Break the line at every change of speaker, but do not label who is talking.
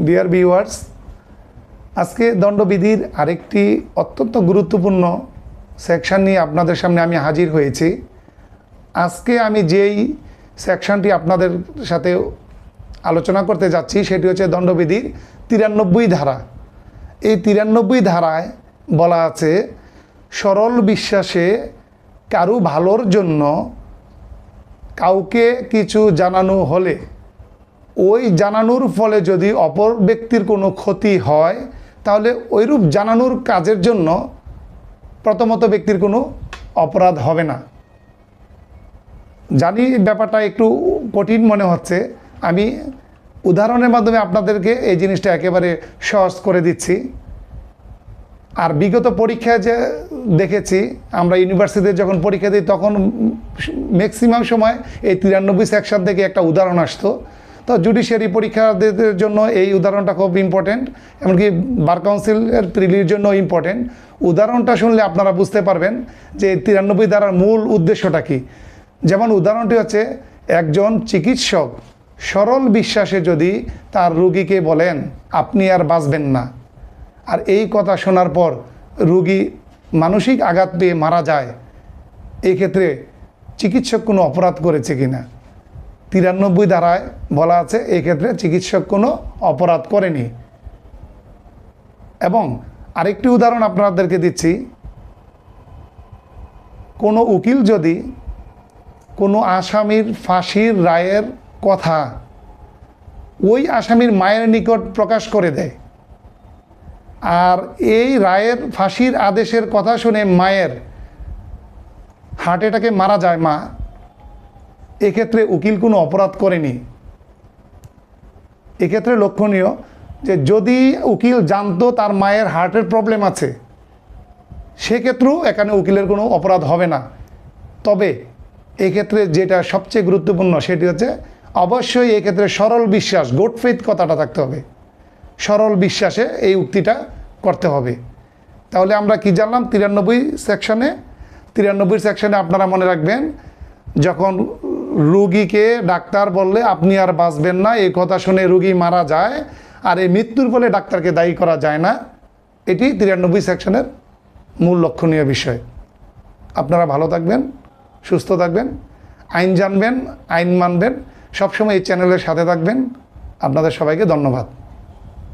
Dear viewers, আজকে দণ্ডবিধির আরেকটি অত্যন্ত গুরুত্বপূর্ণ সেকশন নিয়ে আপনাদের সামনে আমি হাজির হয়েছি। আজকে আমি যেই সেকশনটি আপনাদের সাথে আলোচনা করতে যাচ্ছি সেটি হচ্ছে দণ্ডবিধির 93 ধারা। এই 93 ধারায় বলা আছে, সরল বিশ্বাসে কারু ভালোর জন্য কাউকে কিছু জানানো হলে ওই জানানোর ফলে যদি অপর ব্যক্তির কোনো ক্ষতি হয় তাহলে ওইরূপ জানানোর কাজের জন্য প্রথমত ব্যক্তির কোনো অপরাধ হবে না। জানি ব্যাপারটা একটু কঠিন মনে হচ্ছে, আমি উদাহরণের মাধ্যমে আপনাদেরকে এই জিনিসটা একেবারে সহজ করে দিচ্ছি। আর বিগত পরীক্ষায় যে দেখেছি, আমরা ইউনিভার্সিটিতে যখন পরীক্ষা দিই তখন ম্যাক্সিমাম সময় এই 93 সেকশন থেকে একটা উদাহরণ আসতো। তো জুডিশিয়ারি পরীক্ষাদের জন্য এই উদাহরণটা খুব ইম্পর্টেন্ট, এমনকি বার কাউন্সিলের প্রিলির জন্য ইম্পর্টেন্ট। উদাহরণটা শুনলে আপনারা বুঝতে পারবেন যে 93 ধারার মূল উদ্দেশ্যটা কী। যেমন উদাহরণটি হচ্ছে, একজন চিকিৎসক সরল বিশ্বাসে যদি তার রোগীকে বলেন আপনি আর বাঁচবেন না, আর এই কথা শোনার পর রোগী মানসিক আঘাত পেয়ে মারা যায়, এই ক্ষেত্রে চিকিৎসক কোনো অপরাধ করেছে কিনা? 93 ধারায় বলা আছে এই ক্ষেত্রে চিকিৎসক কোনো অপরাধ করেনি। এবং আরেকটি উদাহরণ আপনাদেরকে দিচ্ছি, কোনো উকিল যদি কোনো আসামির ফাঁসির রায়ের কথা ওই আসামির মায়ের নিকট প্রকাশ করে দেয়, আর এই রায়ের ফাঁসির আদেশের কথা শুনে মায়ের হার্ট অ্যাটাকে মারা যায় মা, এক্ষেত্রে উকিল কোনো অপরাধ করেনি। এক্ষেত্রে লক্ষণীয় যে যদি উকিল জানতো তার মায়ের হার্টের প্রবলেম আছে, সেক্ষেত্রেও এখানে উকিলের কোনো অপরাধ হবে না। তবে এক্ষেত্রে যেটা সবচেয়ে গুরুত্বপূর্ণ সেটি হচ্ছে, অবশ্যই এক্ষেত্রে সরল বিশ্বাস, গুড ফেথ কথাটা থাকতে হবে। সরল বিশ্বাসে এই উক্তিটা করতে হবে। তাহলে আমরা কি জানলাম 93 সেকশনে আপনারা মনে রাখবেন, যখন রুগীকে ডাক্তার বললে আপনি আর বাঁচবেন না, এই কথা শুনে রুগী মারা যায়, আর এই মৃত্যুর ফলে ডাক্তারকে দায়ী করা যায় না, এটি 93 সেকশনের মূল লক্ষণীয় বিষয়। আপনারা ভালো থাকবেন, সুস্থ থাকবেন, আইন জানবেন, আইন মানবেন, সবসময় এই চ্যানেলের সাথে থাকবেন। আপনাদের সবাইকে ধন্যবাদ।